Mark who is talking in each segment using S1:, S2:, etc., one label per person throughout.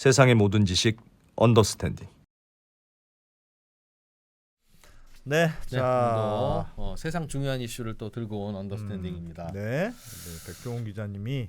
S1: 세상의 모든 지식 언더스탠딩.
S2: 네,
S3: 네,
S2: 자,
S3: 세상 중요한 이슈를 또 들고 온 언더스탠딩입니다.
S2: 네, 백종원 기자님이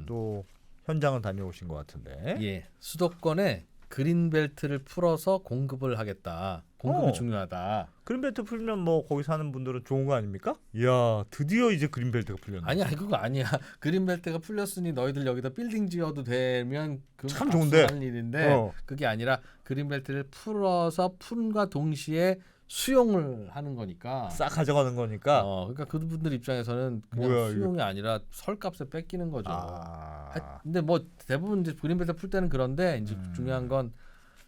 S2: 또 현장을 다녀오신 것 같은데.
S3: 예, 수도권에 그린벨트를 풀어서 공급을 하겠다. 공급이 중요하다.
S2: 그린벨트 풀면 뭐 거기 사는 분들은 좋은 거 아닙니까? 이야, 드디어 이제 그린벨트가 풀렸네.
S3: 아니야, 그거 아니야. 그린벨트가 풀렸으니 너희들 여기다 빌딩 지어도 되면
S2: 참 좋은데.
S3: 하는 일인데 그게 아니라 그린벨트를 풀어서 푼과 동시에 수용을 하는 거니까
S2: 싹 가져가는 거니까.
S3: 그러니까 그분들 입장에서는 그냥
S2: 뭐야,
S3: 수용이 아니라 설값에 뺏기는 거죠.
S2: 아,
S3: 근데 뭐 대부분 이제 그린벨트 풀 때는 그런데 이제 중요한 건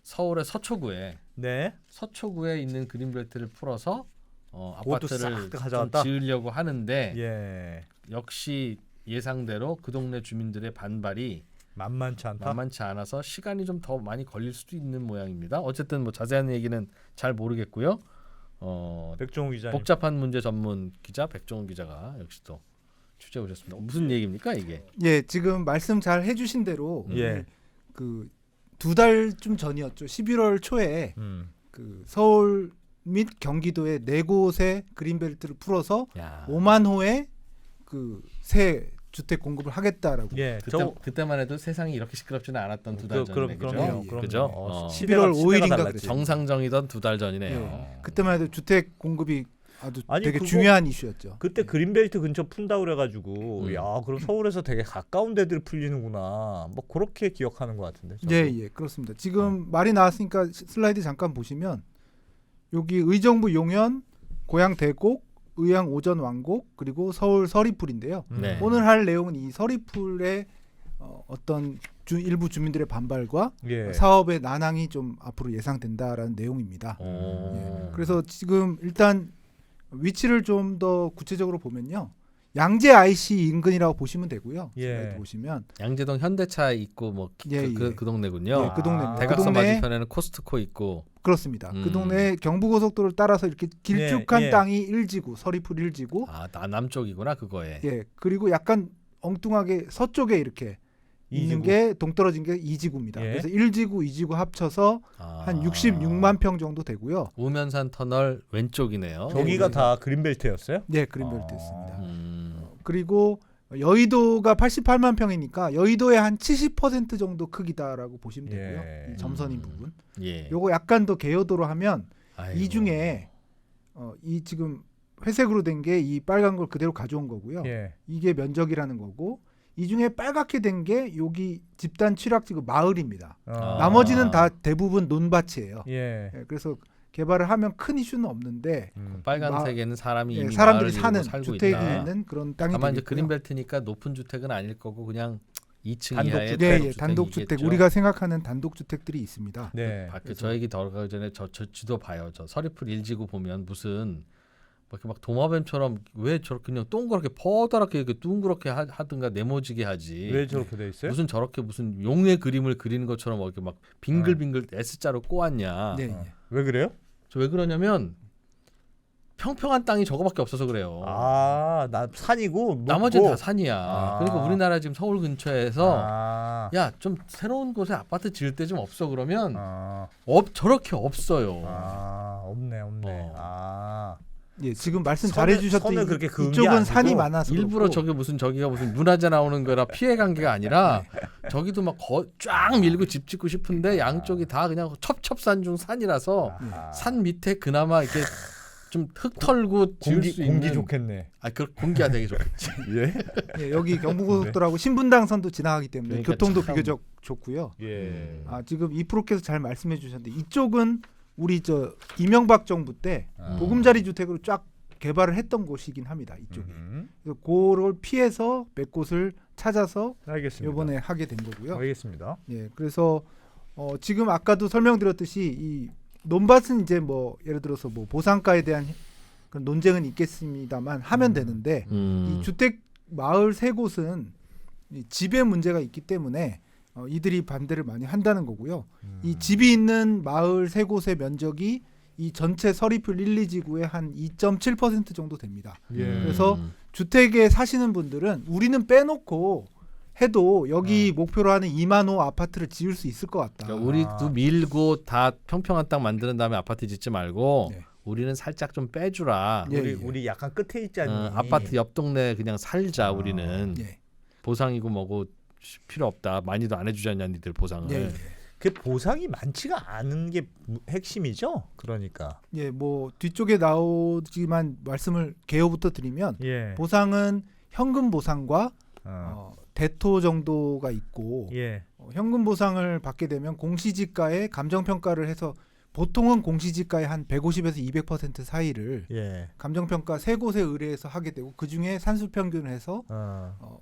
S3: 서울의 서초구에
S2: 네,
S3: 있는 그린벨트를 풀어서
S2: 그것도
S3: 아파트를
S2: 싹
S3: 좀
S2: 가져갔다?
S3: 지으려고 하는데
S2: 예,
S3: 역시 예상대로 그 동네 주민들의 반발이
S2: 만만치 않다.
S3: 만만치 않아서 시간이 좀 더 많이 걸릴 수도 있는 모양입니다. 어쨌든 뭐 자세한 얘기는 잘 모르겠고요.
S2: 백종원 기자님.
S3: 복잡한 문제 전문 기자 백종원 기자가 역시 또 취재해 오셨습니다. 무슨 얘기입니까 이게?
S4: 예, 지금 말씀 잘 해주신 대로
S2: 예.
S4: 그 2달쯤 전이었죠. 11월 초에 그 서울 및 경기도의 4곳의 그린벨트를 풀어서
S3: 야.
S4: 5만 호의 그 새 주택 공급을 하겠다라고.
S2: 예,
S3: 그때만 해도 세상이 이렇게 시끄럽지는 않았던 두 달 전이네.
S2: 그럼요.
S3: 그죠?
S4: 11월 5일인가 그랬죠.
S3: 정상정이던 두 달 전이네요.
S4: 예. 그때만 해도 주택 공급이 아주
S2: 아니,
S4: 되게
S2: 그거
S4: 중요한 이슈였죠.
S2: 그때 그린벨트 근처 푼다 그래가지고 야, 그럼 서울에서 되게 가까운 데들 풀리는구나. 뭐 그렇게 기억하는 것 같은데. 저도.
S4: 예, 그렇습니다. 지금 말이 나왔으니까 슬라이드 잠깐 보시면 여기 의정부 용현, 고양 대곡, 의왕 오전 왕곡 그리고 서울 서리풀인데요.
S3: 네.
S4: 오늘 할 내용은 이 서리풀의 어떤 일부 주민들의 반발과
S2: 예.
S4: 사업의 난항이 좀 앞으로 예상된다라는 내용입니다. 예. 그래서 지금 일단 위치를 좀 더 구체적으로 보면요. 양재 IC 인근이라고 보시면 되고요.
S2: 예.
S4: 슬라이드 보시면
S3: 양재동 현대차 있고 뭐 그 동네군요.
S4: 예, 그 동네입니다.
S3: 대각선
S4: 그 동네
S3: 맞은편에는 코스트코 있고.
S4: 그렇습니다. 그 동네 경부고속도로를 따라서 이렇게 길쭉한
S2: 예.
S4: 땅이 1지구, 서리풀 1지구.
S3: 아, 남쪽이구나 그거에.
S4: 예. 그리고 약간 엉뚱하게 서쪽에 이렇게 있는
S2: 2지구.
S4: 게 동떨어진 게 2지구입니다.
S2: 예.
S4: 그래서 1지구, 2지구 합쳐서 한 66만 평 정도 되고요.
S3: 우면산 터널 왼쪽이네요.
S2: 저기가 다 그린벨트였어요?
S4: 네, 그린벨트였습니다.
S3: 음.
S4: 그리고 여의도가 88만 평이니까 여의도의 한 70% 정도 크기다라고 보시면 되고요.
S2: 예.
S4: 이 점선인 부분.
S3: 예.
S4: 요거 약간 더 개요도로 하면
S3: 아이고.
S4: 이 중에 이 지금 회색으로 된 게 이 빨간 걸 그대로 가져온 거고요.
S2: 예.
S4: 이게 면적이라는 거고 이 중에 빨갛게 된 게 여기 집단 취락지구 마을입니다. 나머지는 다 대부분 논밭이에요.
S2: 예.
S4: 예, 그래서 개발을 하면 큰 이슈는 없는데
S3: 빨간색에는 사람이 이미
S4: 사람들이
S3: 마을을
S4: 사는
S3: 이루고 살고
S4: 주택이
S3: 있다.
S4: 있는 그런 땅이
S3: 다만 이제
S4: 되겠고요.
S3: 그린벨트니까 높은 주택은 아닐 거고 그냥 2층
S2: 단독
S3: 이하의
S4: 예, 단독주택 우리가 생각하는 단독주택들이 있습니다.
S2: 네.
S3: 저 얘기 들어가기 전에 저 지도 봐요. 저 서리풀 1지구 보면 무슨 막 도마뱀처럼 왜 저렇게 그냥 동그랗게 퍼다랗게 이렇게 둥그렇게 하든가 네모지게 하지.
S2: 왜 저렇게 돼 있어요?
S3: 무슨 저렇게 무슨 용의 그림을 그리는 것처럼 이렇게 막 빙글빙글 S자로 꼬았냐.
S4: 네,
S2: 왜 그래요?
S3: 저 왜 그러냐면 평평한 땅이 저거밖에 없어서 그래요.
S2: 나 산이고 높고.
S3: 나머지는 다 산이야. 그러니까 우리나라 지금 서울 근처에서 야, 좀 새로운 곳에 아파트 지을 때 좀 없어 그러면 저렇게 없어요.
S2: 없네.
S4: 예, 지금 말씀
S2: 선을
S4: 잘해주셨더니
S2: 그렇게 그은 게
S4: 이쪽은
S2: 아니고
S4: 산이 많아서
S3: 일부러
S4: 그렇고.
S3: 저기가 무슨 문화재 나오는 거라 피해간 게 아니라 저기도 막 쫙 밀고 집 짓고 싶은데 양쪽이 다 그냥 첩첩산 중 산이라서 산 밑에 그나마 이렇게 좀 흙 털고 지을 수 있는
S2: 공기 좋겠네.
S3: 그 공기가 되게 좋겠지.
S2: 예.
S4: 예, 여기 경부고속도로하고 신분당선도 지나가기 때문에
S3: 그러니까
S4: 교통도
S3: 참-
S4: 비교적 좋고요.
S2: 예.
S4: 지금 이프로께서 잘 말씀해 주셨는데 이쪽은 우리 저 이명박 정부 때
S2: 아.
S4: 보금자리 주택으로 쫙 개발을 했던 곳이긴 합니다. 이쪽이. 그래서 그걸 피해서 몇 곳을 찾아서
S2: 알겠습니다.
S4: 이번에 하게 된 거고요.
S2: 알겠습니다.
S4: 예, 그래서 지금 아까도 설명드렸듯이 이 논밭은 이제 뭐 예를 들어서 뭐 보상가에 대한 그런 논쟁은 있겠습니다만 하면 되는데 이 주택 마을 세 곳은 이 집의 문제가 있기 때문에 이들이 반대를 많이 한다는 거고요. 이 집이 있는 마을 세 곳의 면적이 이 전체 서리풀 1, 2지구의 한 2.7% 정도 됩니다.
S2: 예.
S4: 그래서 주택에 사시는 분들은 우리는 빼놓고 해도 여기 목표로 하는 2만 호 아파트를 지을 수 있을 것 같다.
S3: 그러니까 우리도 밀고 다 평평한 땅 만드는 다음에 아파트 짓지 말고
S4: 네.
S3: 우리는 살짝 좀 빼주라.
S4: 예,
S2: 우리 약간 끝에 있잖니.
S3: 아파트 옆 동네 그냥 살자. 우리는
S4: 예.
S3: 보상이고 뭐고 필요 없다. 많이도 안 해주잖냐 니들 보상을.
S4: 예, 예.
S2: 그 보상이 많지가 않은 게 핵심이죠. 그러니까.
S4: 예, 뭐 뒤쪽에 나오지만 말씀을 개요부터 드리면
S2: 예.
S4: 보상은 현금 보상과
S2: 어.
S4: 대토 정도가 있고
S2: 예.
S4: 현금 보상을 받게 되면 공시지가의 감정평가를 해서 보통은 공시지가의 한 150에서 200% 사이를
S2: 예.
S4: 감정평가 세 곳에 의뢰해서 하게 되고 그 중에 산술평균을 해서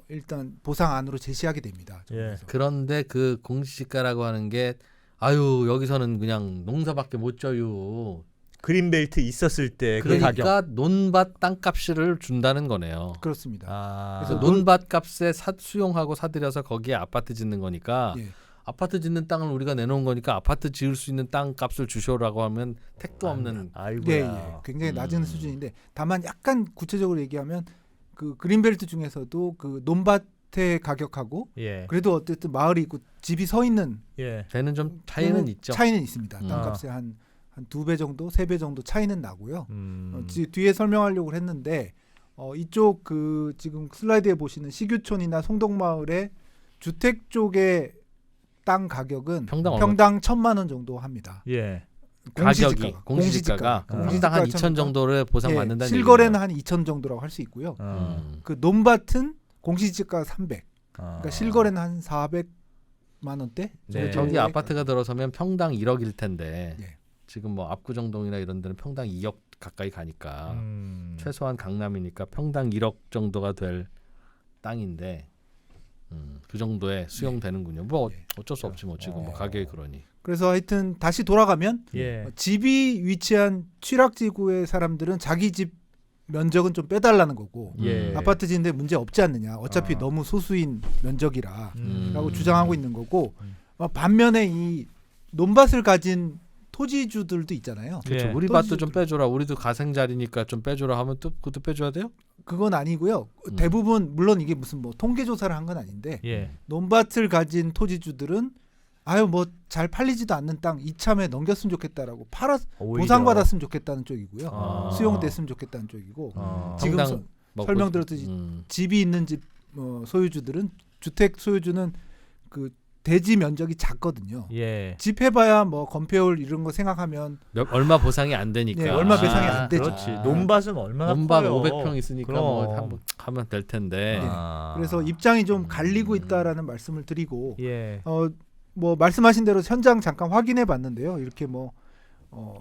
S4: 일단 보상 안으로 제시하게 됩니다.
S2: 예.
S4: 그래서
S3: 그런데 그 공시지가라고 하는 게 아유 여기서는 그냥 농사밖에 못 져요.
S2: 그린벨트 있었을 때 그 가격.
S3: 그러니까 논밭 땅값을 준다는 거네요.
S4: 그렇습니다.
S3: 그래서
S4: 그래서
S3: 논밭 값에 수용하고 사들여서 거기에 아파트 짓는 거니까
S4: 예.
S3: 아파트 짓는 땅을 우리가 내놓은 거니까 아파트 지을 수 있는 땅 값을 주셔라고 하면 택도 없는.
S2: 아이고야.
S4: 예, 예. 굉장히 낮은 수준인데 다만 약간 구체적으로 얘기하면 그 그린벨트 중에서도 그 논밭의 가격하고
S2: 예.
S4: 그래도 어쨌든 마을이 있고 집이 서 있는
S2: 예.
S3: 걔는 좀 차이는 있죠.
S4: 차이는 있습니다.
S3: 음.
S4: 땅값에 한 2배 정도, 3배 정도 차이는 나고요.
S2: 음.
S4: 뒤에 설명하려고 했는데 이쪽 그 지금 슬라이드에 보시는 시규촌이나 송동마을의 주택 쪽의 땅 가격은
S3: 평당
S4: 평당 1,000만 원 정도 합니다.
S2: 예.
S3: 가격이 공시지가가
S2: 공시지가.
S3: 평당 한 2천
S4: 2,000
S3: 정도를 보상받는다는 얘기예요.
S4: 실거래는 한 2,000 정도라고 할 수 있고요. 그 논밭은 공시지가 300. 그러니까 실거래는 한 400만 원대.
S2: 네.
S3: 저기 아파트가 들어서면 평당 1억일 텐데
S4: 예.
S3: 지금 뭐 압구정동이나 이런 데는 평당 2억 가까이 가니까 최소한 강남이니까 평당 1억 정도가 될 땅인데 그 정도에 수용되는군요. 뭐
S4: 예.
S3: 어쩔 수 없지 뭐 지금 뭐 가격이 그러니.
S4: 그래서 하여튼 다시 돌아가면
S2: 예.
S4: 집이 위치한 취락지구의 사람들은 자기 집 면적은 좀 빼달라는 거고
S2: 예.
S4: 아파트 짓는데 문제 없지 않느냐. 어차피
S2: 아.
S4: 너무 소수인 면적이라 라고
S3: 음.
S4: 주장하고 있는 거고 반면에 이 논밭을 가진 토지주들도 있잖아요.
S3: 그렇죠.
S2: 예.
S3: 우리 밭도 좀 빼줘라. 우리도 가생자리니까 좀 빼줘라 하면 또 그것도 빼줘야 돼요?
S4: 그건 아니고요. 대부분 물론 이게 무슨 뭐 통계 조사를 한 건 아닌데
S2: 예.
S4: 논밭을 가진 토지주들은 아유 뭐 잘 팔리지도 않는 땅 이참에 넘겼으면 좋겠다라고
S2: 오히려.
S4: 보상받았으면 좋겠다는 쪽이고요.
S2: 아.
S4: 수용됐으면 좋겠다는 쪽이고 지금
S3: 평당 뭐
S4: 설명드렸듯이 집이 있는 집 소유주들은 주택 소유주는 그 대지 면적이 작거든요.
S2: 예.
S4: 집 해봐야 뭐 건폐율 이런 거 생각하면
S3: 얼마 보상이 안 되니까.
S4: 네, 얼마 배상이 안 되죠.
S2: 그렇지. 논밭은 얼마나
S3: 논밭
S2: 커요.
S3: 500평 있으니까
S2: 그럼.
S3: 뭐 한번 하면 될 텐데.
S4: 네.
S2: 아.
S4: 그래서 입장이 좀 갈리고 있다라는 말씀을 드리고
S2: 예.
S4: 뭐 말씀하신 대로 현장 잠깐 확인해 봤는데요. 이렇게 뭐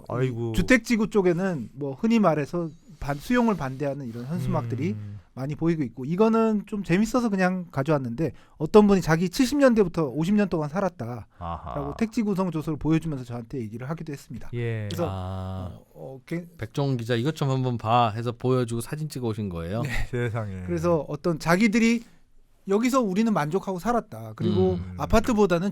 S2: 아이고.
S4: 주택지구 쪽에는 뭐 흔히 말해서 수용을 반대하는 이런 현수막들이 많이 보이고 있고 이거는 좀 재밌어서 그냥 가져왔는데 어떤 분이 자기 70년대부터 50년 동안 살았다라고
S2: 아하.
S4: 택지 구성 조서를 보여주면서 저한테 얘기를 하기도 했습니다.
S2: 예.
S4: 그래서
S3: 백종원 기자 이것 좀 한번 봐 해서 보여주고 사진 찍어 오신 거예요.
S4: 네.
S2: 세상에.
S4: 그래서 어떤 자기들이 여기서 우리는 만족하고 살았다. 그리고 아파트보다는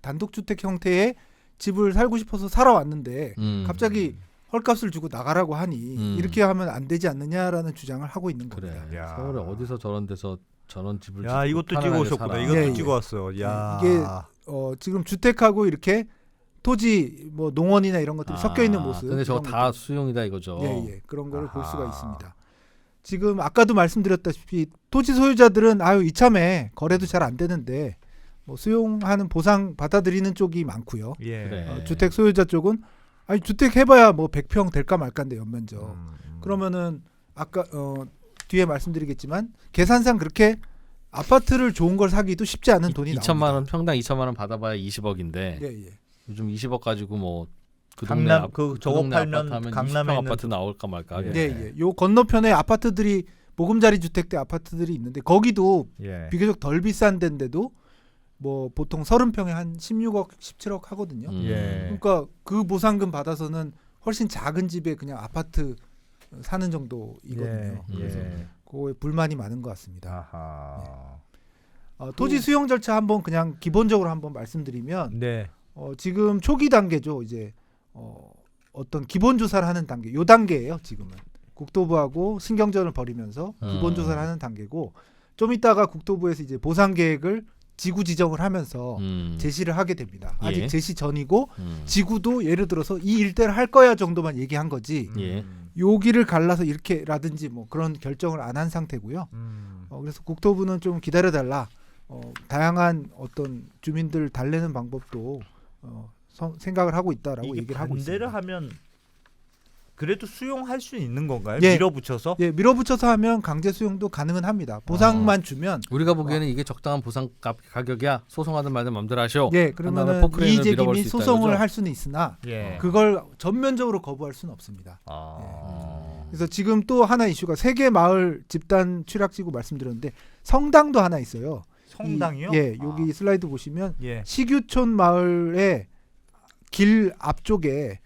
S4: 단독주택 형태의 집을 살고 싶어서 살아왔는데 갑자기 헐값을 주고 나가라고 하니 이렇게 하면 안 되지 않느냐라는 주장을 하고 있는
S3: 그래.
S4: 겁니다.
S2: 야.
S3: 서울에 어디서 저런 데서 저런 집을
S2: 야,
S3: 짓고
S2: 이것도 찍어
S3: 편안하게
S2: 오셨구나.
S3: 살아.
S2: 이것도
S4: 예,
S2: 찍어 왔어요. 야.
S4: 이게 지금 주택하고 이렇게 토지 뭐 농원이나 이런 것들이 섞여 있는 모습.
S3: 근데 저거
S4: 이런
S3: 다
S4: 것들.
S3: 수용이다 이거죠.
S4: 예. 그런 거를 볼
S2: 아하.
S4: 수가 있습니다. 지금 아까도 말씀드렸다시피 토지 소유자들은 아유 이참에 거래도 잘 안 되는데 뭐 수용하는 보상 받아들이는 쪽이 많고요.
S2: 예.
S3: 그래.
S4: 주택 소유자 쪽은 아니 주택 해봐야 뭐 100평 될까 말까인데 연면적. 그러면은 아까 뒤에 말씀드리겠지만 계산상 그렇게 아파트를 좋은 걸 사기도 쉽지 않은 돈이
S3: 2천만
S4: 나옵니다.
S3: 원 평당 2천만 원 받아봐야 20억인데
S4: 예.
S3: 요즘 20억 가지고 뭐 그
S2: 강남 그 저거
S3: 동네
S2: 팔면
S3: 아파트 하면
S2: 강남에
S3: 20평
S2: 있는
S3: 아파트 나올까 말까 하겠네.
S4: 예. 요 건너편에 아파트들이 보금자리 주택대 아파트들이 있는데 거기도
S2: 예.
S4: 비교적 덜 비싼 데인데도 뭐 보통 30평에 한 16억, 17억 하거든요.
S2: 예.
S4: 그러니까 그 보상금 받아서는 훨씬 작은 집에 그냥 아파트 사는 정도이거든요.
S2: 예.
S4: 그래서
S2: 예.
S4: 그거에 불만이 많은 것 같습니다.
S2: 아하.
S4: 토지 수용 절차 한번 그냥 기본적으로 한번 말씀드리면
S2: 네.
S4: 지금 초기 단계죠. 이제 어떤 기본 조사를 하는 단계. 요 단계예요. 지금은 국토부하고 신경전을 벌이면서 기본 조사를 하는 단계고 좀 이따가 국토부에서 이제 보상 계획을 지구 지정을 하면서 제시를 하게 됩니다. 아직
S3: 예.
S4: 제시 전이고 지구도 예를 들어서 이 일대를 할 거야 정도만 얘기한 거지
S3: 예.
S4: 여기를 갈라서 이렇게라든지 뭐 그런 결정을 안 한 상태고요. 그래서 국토부는 좀 기다려달라. 다양한 어떤 주민들 달래는 방법도 생각을 하고 있다라고
S2: 이게
S4: 얘기를 하고 있습니다.
S2: 반대를 하면 그래도 수용할 수 있는 건가요?
S4: 예.
S2: 밀어붙여서?
S4: 예, 밀어붙여서 하면 강제 수용도 가능은 합니다. 보상만 주면
S3: 우리가 보기에는 이게 적당한 보상 가격이야. 소송하든 말든 마음대로 하셔.
S4: 예,
S3: 한 다음에
S4: 그러면은
S3: 포크레인을
S4: 이의 제기
S3: 밀어버릴
S4: 및
S3: 수 있다,
S4: 소송을
S3: 이거죠?
S4: 할 수는 있으나
S2: 예.
S4: 그걸 전면적으로 거부할 수는 없습니다.
S2: 아.
S4: 그래서 지금 또 하나 이슈가 세계 마을 집단 취락지구 말씀드렸는데 성당도 하나 있어요.
S2: 성당이요?
S4: 예, 여기 슬라이드 보시면
S2: 예.
S4: 시규촌 마을의 길 앞쪽에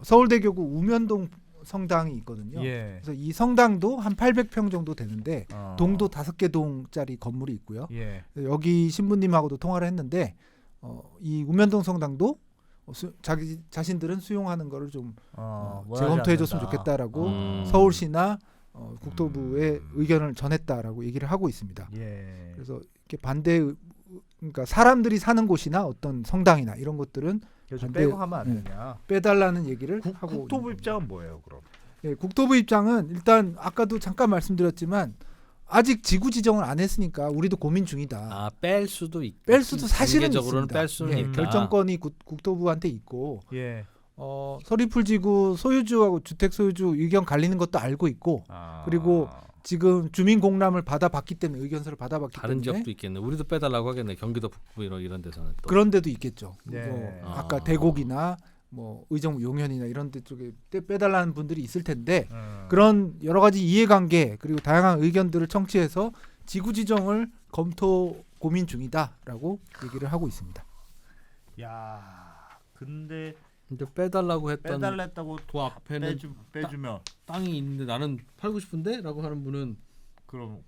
S4: 서울대교구 우면동 성당이 있거든요.
S2: 예.
S4: 그래서 이 성당도 한 800평 정도 되는데
S2: 어.
S4: 동도 5개 동짜리 건물이 있고요.
S2: 예.
S4: 여기 신부님하고도 통화를 했는데 이 우면동 성당도 자기 자신들은 수용하는 거를 좀 재검토해줬으면 좋겠다라고 서울시나 국토부에 의견을 전했다라고 얘기를 하고 있습니다.
S2: 예.
S4: 그래서 이렇게 그러니까 사람들이 사는 곳이나 어떤 성당이나 이런 것들은
S2: 그래서
S4: 반대-
S2: 빼고 하면 안
S4: 예.
S2: 되냐?
S4: 빼달라는 얘기를 하고
S2: 국토부
S4: 있는
S2: 입장은 뭐예요, 그럼?
S4: 겁니다. 예, 국토부 입장은 일단 아까도 잠깐 말씀드렸지만 아직 지구 지정을 안 했으니까 우리도 고민 중이다.
S3: 아, 뺄 수도 있고.
S4: 뺄 수도 사실은
S3: 단계적으로는
S4: 있습니다.
S3: 뺄 수는
S4: 예,
S3: 있다.
S4: 결정권이 국토부한테 있고
S2: 예.
S4: 서리풀지구 소유주하고 주택 소유주 의견 갈리는 것도 알고 있고
S2: 아.
S4: 그리고 지금 주민 공람을 받아봤기 때문에 의견서를 받아봤기
S3: 다른
S4: 때문에
S3: 지역도 있겠네. 우리도 빼달라고 하겠네. 경기도 북부 이런 데서는 또.
S4: 그런 데도 있겠죠.
S2: 네.
S4: 뭐
S3: 아.
S4: 아까 대곡이나 뭐 의정 용현이나 이런 데 쪽에 빼달라는 분들이 있을 텐데 그런 여러 가지 이해관계 그리고 다양한 의견들을 청취해서 지구 지정을 검토 고민 중이다라고 얘기를 하고 있습니다.
S2: 야, 근데
S3: 근데 빼달라고 했던
S2: 빼달랬다고
S3: 그 앞에는
S2: 빼주면
S3: 땅이 있는데 나는 팔고 싶은데라고 하는 분은
S2: 그럼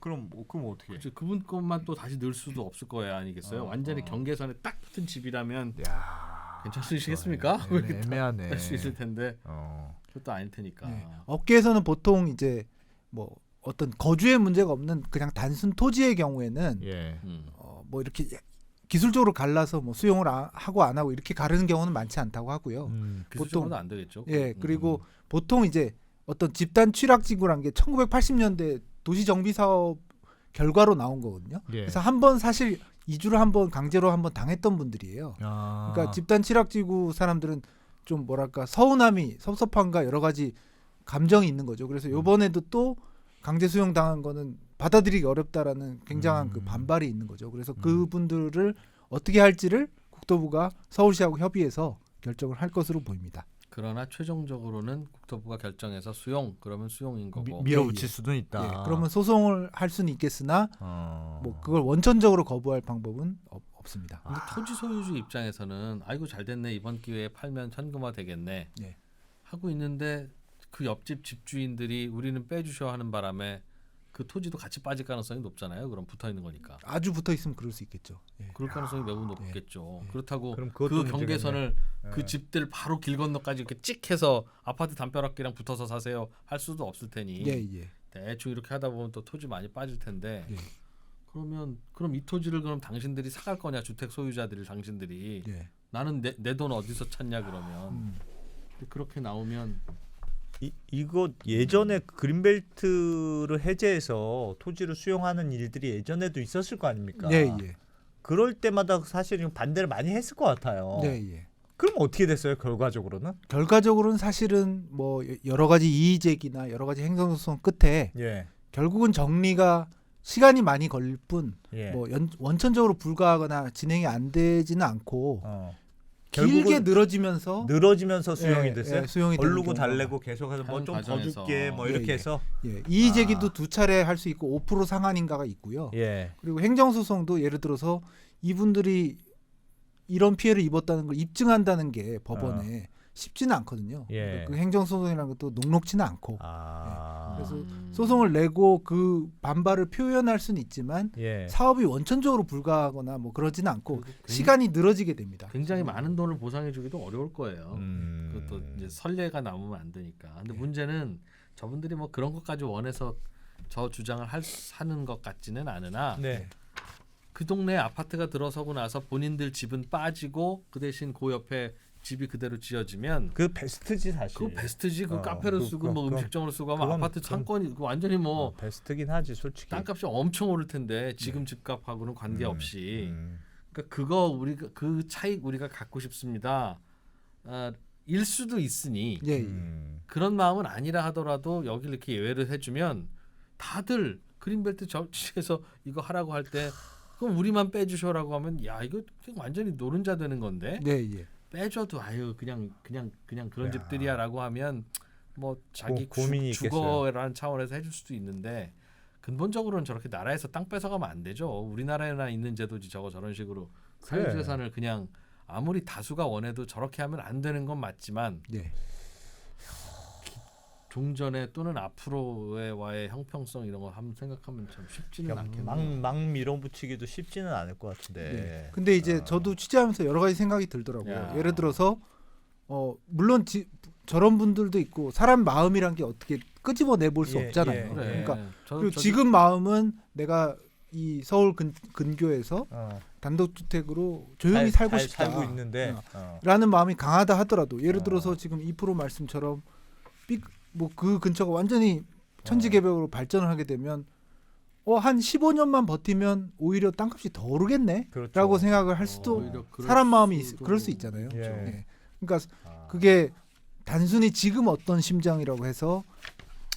S2: 어떻게?
S3: 그치, 그분 것만 또 다시 넣을 수도 없을 거예요, 아니겠어요? 완전히 경계선에 딱 붙은 집이라면
S2: 야,
S3: 괜찮으시겠습니까?
S2: 애매하네.
S3: 할수 있을 텐데
S2: 어.
S3: 그것도 아닐 테니까.
S4: 네. 업계에서는 보통 이제 뭐 어떤 거주에 문제가 없는 그냥 단순 토지의 경우에는
S2: 예.
S4: 뭐 이렇게 기술적으로 갈라서 뭐 수용을 하고 안 하고 이렇게 가르는 경우는 많지 않다고 하고요.
S3: 기술적으로는 안 되겠죠.
S4: 예, 그리고 보통 이제 어떤 집단 취락지구란 게 1980년대 도시 정비 사업 결과로 나온 거거든요.
S2: 예.
S4: 그래서 한번 사실 이주를 한번 강제로 한번 당했던 분들이에요.
S2: 아.
S4: 그러니까 집단 취락지구 사람들은 좀 뭐랄까 서운함이 섭섭함과 여러 가지 감정이 있는 거죠. 그래서 이번에도 또 강제 수용 당한 거는 받아들이기 어렵다라는 굉장한 그 반발이 있는 거죠. 그래서 그분들을 어떻게 할지를 국토부가 서울시하고 협의해서 결정을 할 것으로 보입니다.
S3: 그러나 최종적으로는 국토부가 결정해서 수용 그러면 수용인 거고.
S2: 밀어붙일 수도 있다.
S4: 예, 그러면 소송을 할 수는 있겠으나
S2: 어.
S4: 뭐 그걸 원천적으로 거부할 방법은 없습니다.
S3: 근데 토지 소유주 입장에서는 아이고 잘 됐네 이번 기회에 팔면 현금화 되겠네
S4: 네.
S3: 하고 있는데 그 옆집 집주인들이 우리는 빼주셔 하는 바람에 그 토지도 같이 빠질 가능성이 높잖아요. 그럼 붙어 있는 거니까.
S4: 아주 붙어 있으면 그럴 수 있겠죠. 예.
S3: 그럴 가능성이 매우 높겠죠. 그렇다고
S2: 그럼
S3: 그
S2: 그것도
S3: 경계선을
S2: 문제겠네.
S3: 그 집들 바로 길 건너까지 이렇게 찍해서 아파트 담벼락이랑 붙어서 사세요 할 수도 없을 테니
S4: 예, 예.
S3: 대충 이렇게 하다 보면 또 토지 많이 빠질 텐데
S4: 예.
S3: 그럼 이 토지를 그럼 당신들이 사갈 거냐 주택 소유자들이 당신들이
S4: 예.
S3: 나는 내 돈 어디서 찾냐 그러면 그렇게 나오면
S2: 이거 예전에 그린벨트를 해제해서 토지를 수용하는 일들이 예전에도 있었을 거 아닙니까?
S4: 예, 예.
S2: 그럴 때마다 사실 반대를 많이 했을 것 같아요.
S4: 예, 예.
S2: 그럼 어떻게 됐어요? 결과적으로는?
S4: 결과적으로는 사실은 뭐 여러 가지 이의 제기나 여러 가지 행정소송 끝에
S2: 예.
S4: 결국은 정리가 시간이 많이 걸릴 뿐
S2: 예.
S4: 뭐 원천적으로 불가하거나 진행이 안 되지는 않고
S2: 결국은
S4: 길게 늘어지면서
S2: 늘어지면서 수용이
S4: 예,
S2: 됐어요.
S4: 예, 수용이
S2: 얼르고
S4: 되는
S2: 달래고 계속해서 뭐
S3: 하는
S2: 좀 더
S3: 과정에서.
S2: 줄게 뭐
S4: 예,
S2: 이렇게
S4: 예.
S2: 해서
S4: 예, 이의 제기도 두 차례 할 수 있고 5% 상한인가가 있고요.
S2: 예.
S4: 그리고 행정소송도 예를 들어서 이분들이 이런 피해를 입었다는 걸 입증한다는 게 법원에 쉽지는 않거든요.
S2: 예.
S4: 그 행정소송이라는 것도 녹록지는 않고 그래서
S3: 음.
S4: 소송을 내고 그 반발을 표현할 수는 있지만
S2: 예.
S4: 사업이 원천적으로 불가하거나 뭐 그러지는 않고
S3: 그리고
S4: 시간이 늘어지게 됩니다.
S3: 굉장히 많은 돈을 보상해주기도 어려울 거예요.
S2: 음.
S3: 그것도 이제 선례가 남으면 안 되니까. 근데
S4: 예.
S3: 문제는 저분들이 뭐 그런 것까지 원해서 저 주장을 하는 것 같지는 않으나
S2: 네.
S3: 그 동네 아파트가 들어서고 나서 본인들 집은 빠지고 그 대신 그 옆에 집이 그대로 지어지면
S2: 그 베스트지 사실.
S3: 그 베스트지. 그 카페를 쓰고 뭐 음식점으로 쓰고 하면 아파트 상권이 완전히 뭐
S2: 베스트긴 하지 솔직히.
S3: 땅값이 엄청 오를 텐데 지금 집값하고는 관계없이.
S2: 음.
S3: 그러니까 그거 우리가 그 차익 우리가 갖고 싶습니다. 일 수도 있으니
S4: 예, 예.
S3: 그런 마음은 아니라 하더라도 여기를 이렇게 예외를 해주면 다들 그린벨트 정치에서 이거 하라고 할 때 그럼 우리만 빼주셔라고 하면 야 이거 완전히 노른자 되는 건데
S4: 예, 예.
S3: 빼줘도 아유 그냥 그런
S2: 야.
S3: 집들이야라고 하면 뭐 자기
S2: 고민이
S3: 주거라는 차원에서 해줄 수도 있는데 근본적으로는 저렇게 나라에서 땅 뺏어가면 안 되죠. 우리나라에나 있는 제도지 저런 식으로
S2: 그래.
S3: 사유재산을 그냥 아무리 다수가 원해도 저렇게 하면 안 되는 건 맞지만
S4: 예.
S3: 종전에 또는 앞으로와의 형평성 이런 거 한번 생각하면 참 쉽지는 않겠네요.
S2: 막 밀어붙이기도 쉽지는 않을 것 같은데.
S4: 예. 근데 이제 저도 취재하면서 여러 가지 생각이 들더라고요.
S3: 야.
S4: 예를 들어서 물론 저런 분들도 있고 사람 마음이란 게 어떻게 끄집어 내볼 수
S2: 예,
S4: 없잖아요.
S2: 예.
S3: 그래.
S4: 그러니까
S3: 저-
S4: 그리고
S3: 저도-
S4: 지금 마음은 내가 이 서울 근교에서
S2: 어.
S4: 단독주택으로 조용히 살고
S2: 잘
S4: 싶다.
S2: 살고 있는데.
S4: 라는 마음이 강하다 하더라도 예를
S2: 어.
S4: 들어서 지금 2% 말씀처럼 뭐 그 근처가 완전히 천지개벽으로 발전을 하게 되면 한 15년만 버티면 오히려 땅값이 더 오르겠네
S2: 그렇죠.
S4: 라고 생각을 할 수도
S3: 오히려 그럴
S4: 사람 마음이
S3: 수도-
S4: 그럴 수 있잖아요.
S2: 예.
S4: 예. 그러니까
S2: 아.
S4: 그게 단순히 지금 어떤 심정이라고 해서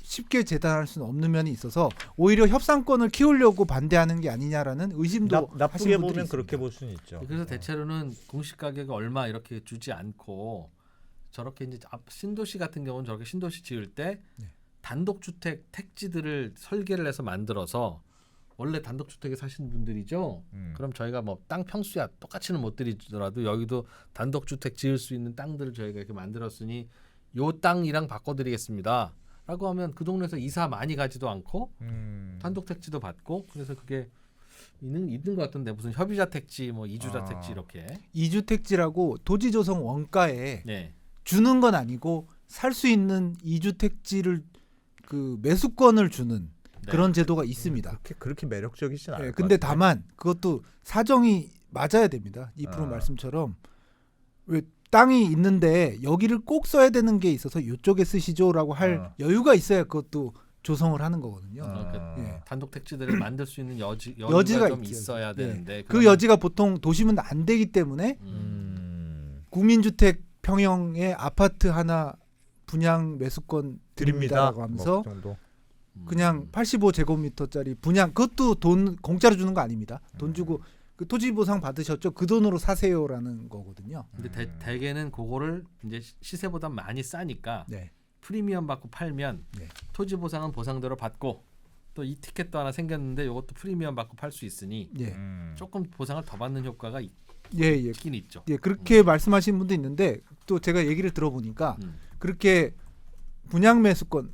S4: 쉽게 재단할 수는 없는 면이 있어서 오히려 협상권을 키우려고 반대하는 게 아니냐라는 의심도
S2: 나쁘게
S4: 하시는 분들이
S2: 보면 그렇게
S4: 있습니다.
S2: 볼 수는 있죠.
S3: 그래서 대체로는 공시 가격이 얼마 이렇게 주지 않고 저렇게 이제 신도시 같은 경우는 저렇게 신도시 지을 때
S4: 네.
S3: 단독주택 택지들을 설계를 해서 만들어서 원래 단독주택에 사시는 분들이죠. 그럼 저희가 뭐 땅 평수야 똑같이는 못 드리더라도 여기도 단독주택 지을 수 있는 땅들을 저희가 이렇게 만들었으니 요 땅이랑 바꿔드리겠습니다. 라고 하면 그 동네에서 이사 많이 가지도 않고 단독 택지도 받고 그래서 그게 있는 것 같던데 무슨 협의자 택지 뭐 이주자
S2: 아.
S3: 택지 이렇게
S4: 이주택지라고 도지 조성 원가에
S3: 네.
S4: 주는 건 아니고 살 수 있는 이주택지를 그 매수권을 주는
S3: 네.
S4: 그런 제도가 있습니다.
S2: 그렇게 매력적이진 않을
S4: 예,
S2: 것
S4: 근데
S2: 같아요.
S4: 다만 그것도 사정이 맞아야 됩니다. 2%
S2: 아.
S4: 말씀처럼 왜 땅이 있는데 여기를 꼭 써야 되는 게 있어서 이쪽에 쓰시죠라고 할 여유가 있어야 그것도 조성을 하는 거거든요.
S2: 아.
S4: 예.
S3: 단독 택지들을 만들 수 있는 여지가
S4: 여지가
S3: 좀
S4: 있죠.
S3: 있어야
S4: 예.
S3: 되는데
S4: 그 여지가 보통 도심은 안 되기 때문에 국민주택 평형의 아파트 하나 분양 매수권 드립니다라고 하면서
S2: 뭐, 그 정도.
S4: 그냥 85제곱미터짜리 분양 그것도 돈 공짜로 주는 거 아닙니다. 돈 주고 그 토지 보상 받으셨죠? 그 돈으로 사세요라는 거거든요.
S3: 근데 대개는 그거를 이제 시세보다 많이 싸니까
S4: 네.
S3: 프리미엄 받고 팔면
S4: 네.
S3: 토지 보상은 보상대로 받고 또 이 티켓도 하나 생겼는데 이것도 프리미엄 받고 팔 수 있으니
S4: 예.
S3: 조금 보상을 더 받는 효과가
S4: 예, 예.
S3: 있긴 있죠.
S4: 예, 그렇게 말씀하시는 분도 있는데 또 제가 얘기를 들어보니까 그렇게 분양 매수권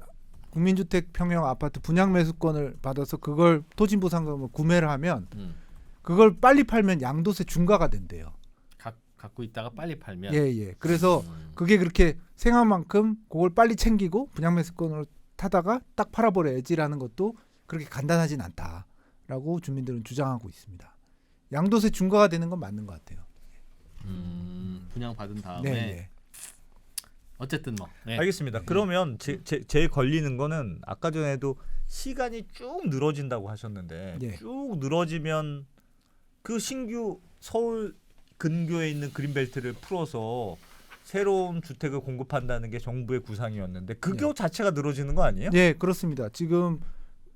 S4: 국민주택 평형 아파트 분양 매수권을 받아서 그걸 토지 보상금을 구매를 하면 그걸 빨리 팔면 양도세 중과가 된대요.
S3: 갖고 있다가 빨리 팔면
S4: 예, 예. 그래서 그게 그렇게 생각한 만큼 그걸 빨리 챙기고 분양 매수권을 타다가 딱 팔아버려야지라는 것도 그렇게 간단하진 않다라고 주민들은 주장하고 있습니다. 양도세 중과가 되는 건 맞는 것 같아요.
S3: 분양 받은 다음에
S4: 네, 예.
S3: 어쨌든 뭐 네.
S2: 알겠습니다. 그러면 제 걸리는 거는 아까 전에도 시간이 쭉 늘어진다고 하셨는데
S4: 예.
S2: 쭉 늘어지면 그 신규 서울 근교에 있는 그린벨트를 풀어서 새로운 주택을 공급한다는 게 정부의 구상이었는데 그거 자체가 늘어지는 거 아니에요?
S4: 네, 그렇습니다. 지금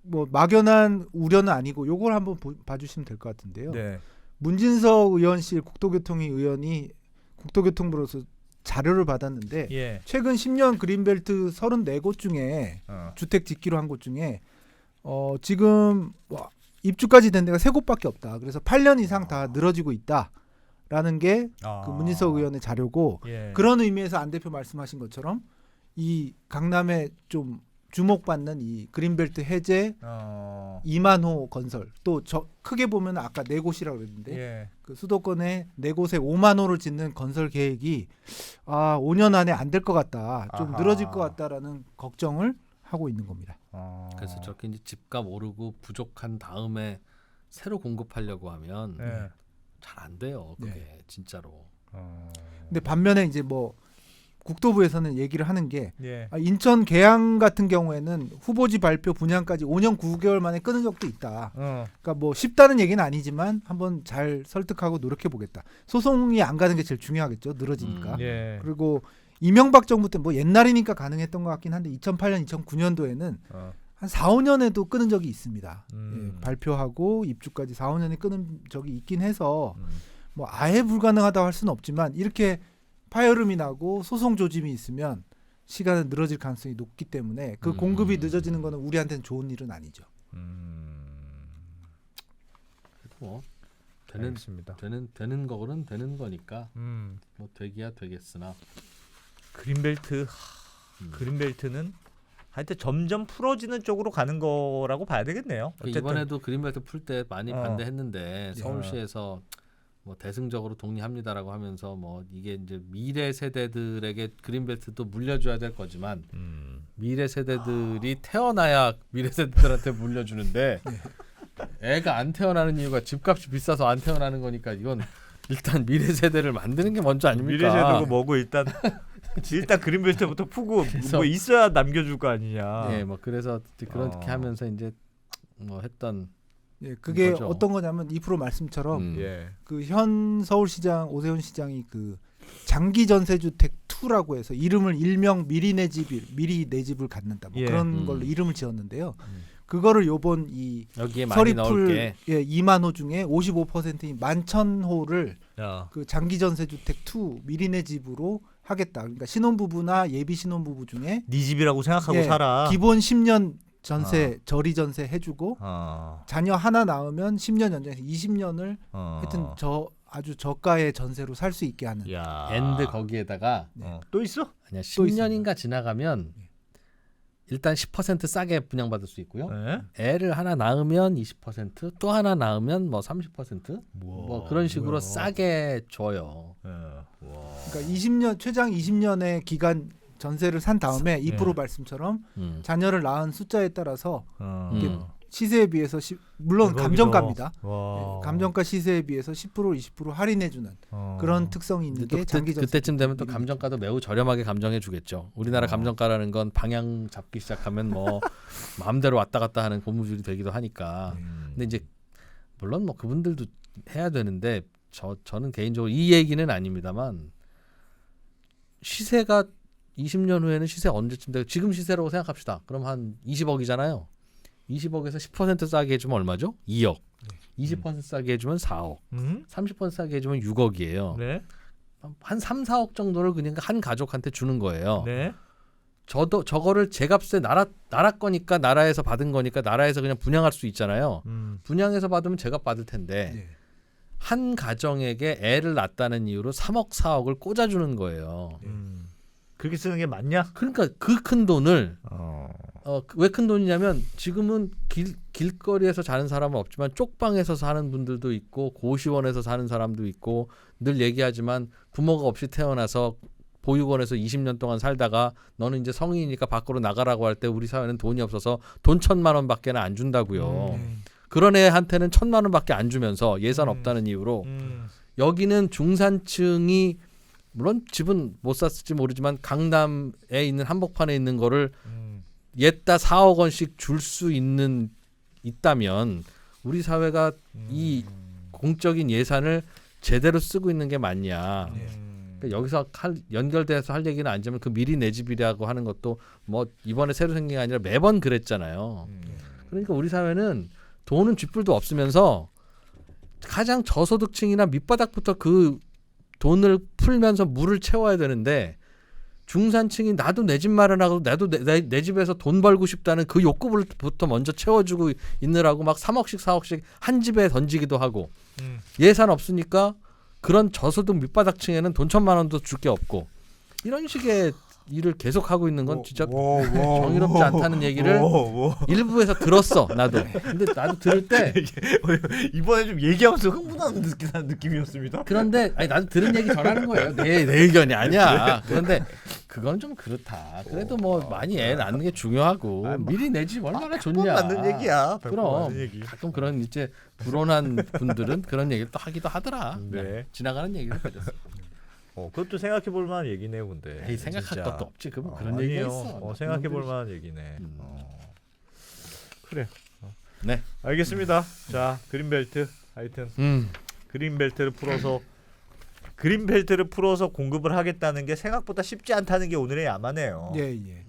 S4: 뭐 막연한 우려는 아니고 요걸 한번 봐주시면 될 것 같은데요.
S2: 네.
S4: 문진석 의원실 국토교통위 의원이 국토교통부로서 자료를 받았는데
S2: 예.
S4: 최근 10년 그린벨트 34곳 중에 주택 짓기로 한 곳 중에 지금 입주까지 된 데가 3곳밖에 없다. 그래서 8년 이상 다 늘어지고 있다라는 게 그 문진석 의원의 자료고
S2: 예.
S4: 그런 의미에서 안 대표 말씀하신 것처럼 이 강남에 좀 주목받는 이 그린벨트 해제 2만 호 건설 또 크게 보면 아까 4곳이라고 그랬는데
S2: 예.
S4: 그 수도권에 4곳에 5만 호를 짓는 건설 계획이 5년 안에 안 될 것 같다. 좀
S2: 아하.
S4: 늘어질 것 같다라는 걱정을 하고 있는 겁니다.
S3: 그래서 저렇게 이제 집값 오르고 부족한 다음에 새로 공급하려고 하면
S2: 네.
S3: 잘 안 돼요. 그게 진짜로.
S4: 근데 반면에 이제 뭐 국토부에서는 얘기를 하는 게
S2: 예.
S4: 인천 계양 같은 경우에는 후보지 발표 분양까지 5년 9개월 만에 끊은 적도 있다. 그러니까 뭐 쉽다는 얘기는 아니지만 한번 잘 설득하고 노력해 보겠다. 소송이 안 가는 게 제일 중요하겠죠. 늘어지니까.
S2: 예.
S4: 그리고 이명박 정부 때 뭐 옛날이니까 가능했던 것 같긴 한데 2008년, 2009년도에는 한 4, 5년에도 끊은 적이 있습니다. 예, 발표하고 입주까지 4, 5년에 끊은 적이 있긴 해서 뭐 아예 불가능하다고 할 수는 없지만 이렇게 파열음이 나고 소송 조짐이 있으면 시간은 늘어질 가능성이 높기 때문에 그 공급이 늦어지는 거는 우리한테는 좋은 일은 아니죠.
S3: 뭐
S2: 알겠습니다.
S3: 되는 거는 되는 거니까 뭐 되기야 되겠으나
S2: 그린벨트는 하여튼 점점 풀어지는 쪽으로 가는 거라고 봐야 되겠네요. 어쨌든
S3: 이번에도 그린벨트 풀 때 많이 반대했는데
S4: 네.
S3: 서울시에서 뭐 대승적으로 동의합니다라고 하면서 뭐 이게 이제 미래 세대들에게 그린벨트도 물려줘야 될 거지만 미래 세대들이 태어나야 미래 세대들한테 물려주는데 애가 안 태어나는 이유가 집값이 비싸서 안 태어나는 거니까 이건 일단 미래 세대를 만드는 게 먼저 아닙니까?
S2: 미래 세대고 뭐고 일단 그린벨트부터 푸고 뭐 있어야 남겨줄 거 아니냐.
S3: 예, 뭐 그래서 그렇게 하면서 이제 뭐 했던
S4: 예, 그게
S3: 거죠.
S4: 어떤 거냐면 2% 말씀처럼
S2: 예.
S4: 그 현 서울시장 오세훈 시장이 그 장기 전세주택 2라고 해서 이름을 일명 미리 내 집을 갖는다 뭐
S2: 예.
S4: 그런 걸로 이름을 지었는데요. 그거를 요번 이
S3: 여기에 많이
S4: 서리풀
S3: 넣을게.
S4: 2만 호 중에 55%인 11,000호를
S2: 야.
S4: 그 장기 전세주택 2 미리 내 집으로 하겠다. 그러니까 신혼부부나 예비 신혼부부 중에
S2: 네 집이라고 생각하고
S4: 예,
S2: 살아.
S4: 기본 10년 전세 저리 전세 해주고
S2: 어.
S4: 자녀 하나 낳으면 10년 연장해서 20년을
S2: 어.
S4: 하여튼 아주 저가의 전세로 살 수 있게 하는.
S2: 야.
S3: 엔드 거기에다가
S2: 또 있어?
S3: 아니야
S4: 또
S3: 10년인가 지나가면 일단 10% 싸게 분양받을 수 있고요.
S2: 네?
S3: 애를 하나 낳으면 20%, 또 하나 낳으면 뭐 30%, 뭐 그런 식으로
S2: 뭐야.
S3: 싸게 줘요.
S2: 예.
S4: 그러니까 20년 최장 20년의 기간 전세를 산 다음에 2% 말씀처럼 자녀를 낳은 숫자에 따라서 이게 시세에 비해서 물론
S2: 대박이다.
S4: 감정가입니다.
S2: 와.
S4: 예, 감정가 시세에 비해서 10% 20% 할인해주는 그런 특성이 있는 게 장기 전세.
S3: 그때쯤 되면 또 감정가도 매우 저렴하게 감정해 주겠죠. 우리나라 감정가라는 건 방향 잡기 시작하면 뭐 마음대로 왔다 갔다 하는 고무줄이 되기도 하니까. 근데 이제 물론 뭐 그분들도 해야 되는데 저는 개인적으로 이 얘기는 아닙니다만 시세가 20년 후에는 시세 언제쯤 되고 지금 시세라고 생각합시다. 그럼 한 20억이잖아요. 20억에서 10% 싸게 해주면 얼마죠? 2억. 20% 싸게 해주면 4억. 30% 싸게 해주면 6억이에요.
S2: 네.
S3: 한 3, 4억 정도를 그냥 한 가족한테 주는 거예요.
S2: 네.
S3: 저거를 제 값에 나라 거니까 나라에서 받은 거니까 나라에서 그냥 분양할 수 있잖아요. 분양해서 받으면 제가 받을 텐데
S4: 네.
S3: 한 가정에게 애를 낳았다는 이유로 3억, 4억을 꽂아주는 거예요.
S2: 그렇게 쓰는 게 맞냐?
S3: 그러니까 그 큰 돈을
S2: 어.
S3: 왜 큰 돈이냐면 지금은 길거리에서 사는 사람은 없지만 쪽방에서 사는 분들도 있고 고시원에서 사는 사람도 있고 늘 얘기하지만 부모가 없이 태어나서 보육원에서 20년 동안 살다가 너는 이제 성인이니까 밖으로 나가라고 할 때 우리 사회는 돈이 없어서 돈 1,000만 원밖에 안 준다고요. 그런 애한테는 1,000만 원밖에 안 주면서 예산 없다는 이유로 여기는 중산층이 물론 집은 못 샀을지 모르지만 강남에 있는 한복판에 있는 거를 옛다 4억 원씩 줄 수 있다면 우리 사회가 이 공적인 예산을 제대로 쓰고 있는 게 맞냐. 그러니까 여기서 연결돼서 할 얘기는 아니지만 그 미리 내 집이라고 하는 것도 뭐 이번에 새로 생긴 게 아니라 매번 그랬잖아요. 그러니까 우리 사회는 돈은 쥐뿔도 없으면서 가장 저소득층이나 밑바닥부터 그 돈을 풀면서 물을 채워야 되는데 중산층이 나도 내 집 마련하고 나도 내 집에서 돈 벌고 싶다는 그 욕구부터 먼저 채워주고 있느라고 막 3억씩 4억씩 한 집에 던지기도 하고 예산 없으니까 그런 저소득 밑바닥층에는 돈 1,000만 원도 줄 게 없고 이런 식의 일을 계속하고 있는 건 진짜 정의롭지 않다는 얘기를 일부에서 들었어 나도. 근데 나도 들을 때
S2: 이번에 좀 얘기하면서 흥분하는 느낌이었습니다.
S3: 그런데 아니 나도 들은 얘기 전하는 거예요. 내 의견이 아니야. 그런데 그건 좀 그렇다. 그래도 뭐 많이 애 낳는 게 중요하고 미리 내지 얼마나 좋냐.
S2: 맞는 얘기야.
S3: 그럼
S2: 맞는 얘기.
S3: 가끔 그런 이제 불온한 분들은 그런 얘기를 또 하기도 하더라.
S2: 네.
S3: 지나가는 얘기를 그랬어.
S2: 그것도 생각해 볼 만한 얘기네요, 근데.
S3: 에이, 생각할
S2: 진짜.
S3: 것도 없지. 그런 얘기가
S2: 아니에요.
S3: 있어.
S2: 생각해 볼 만한 얘기네. 그래.
S3: 네.
S2: 알겠습니다. 자, 그린벨트 하여튼 그린벨트를 풀어서 공급을 하겠다는 게 생각보다 쉽지 않다는 게 오늘의 야마네요.
S4: 예, 예.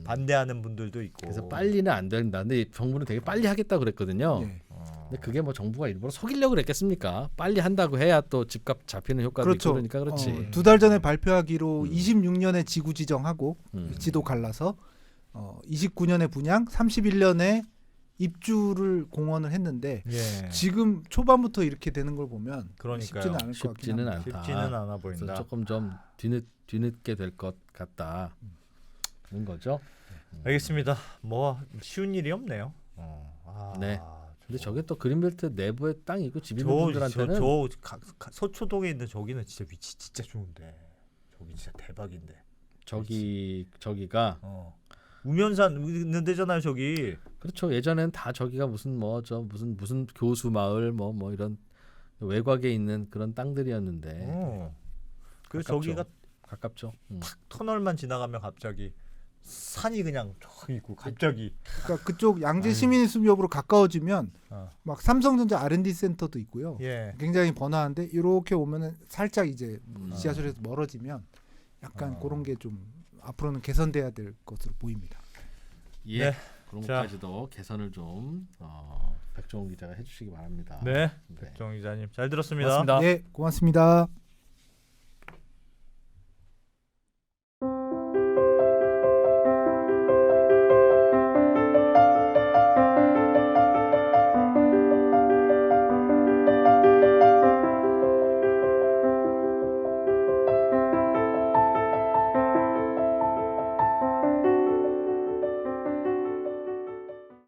S2: 반대하는 분들도 있고.
S3: 그래서 빨리는 안 된다. 근데 정부는 되게 빨리 하겠다 그랬거든요.
S4: 예.
S3: 근데 그게 뭐 정부가 일부러 속이려고 그랬겠습니까? 빨리 한다고 해야 또 집값 잡히는 효과도
S4: 그렇죠.
S3: 있고 그러니까 그렇지.
S4: 2달 전에 발표하기로 26년에 지구 지정하고
S3: 음.
S4: 지도 갈라서 29년에 분양, 31년에 입주를 공언을 했는데
S2: 예.
S4: 지금 초반부터 이렇게 되는 걸 보면
S2: 그러니까요.
S4: 쉽지는 않을 것 같긴
S3: 쉽지는
S4: 합니다.
S3: 않다.
S2: 쉽지는 않아
S3: 그래서
S2: 보인다.
S3: 조금 좀 뒤늦게 될 것 같다. 그런 거죠.
S2: 알겠습니다. 뭐 쉬운 일이 없네요.
S3: 네. 근데 저게 또 그린벨트 내부에 땅이 있고 집 있는
S2: 저
S3: 분들한테는
S2: 서초동에 있는 저기는 진짜 위치 진짜 좋은데 저기 진짜 대박인데.
S3: 저기가
S2: 우면산 있는 데잖아요 저기.
S3: 그렇죠. 예전엔 다 저기가 무슨 무슨 교수 마을 뭐 이런 외곽에 있는 그런 땅들이었는데.
S2: 그래서
S3: 가깝죠.
S2: 저기가
S3: 가깝죠.
S2: 터널만 지나가면 갑자기 산이 그냥 저기 있고 갑자기.
S4: 그러니까 그쪽 양재 시민 수협으로 가까워지면
S2: 어.
S4: 막 삼성전자 R&D 센터도 있고요.
S2: 예.
S4: 굉장히 번화한데 이렇게 오면은 살짝 이제 지하철에서 멀어지면 약간 그런 게 좀 앞으로는 개선돼야 될 것으로 보입니다.
S3: 예.
S2: 네.
S3: 그런
S2: 자.
S3: 것까지도 개선을 좀 백종원 기자가 해주시기 바랍니다.
S2: 네.
S3: 네.
S2: 백정 기자님 잘 들었습니다.
S3: 고맙습니다.
S4: 예, 고맙습니다.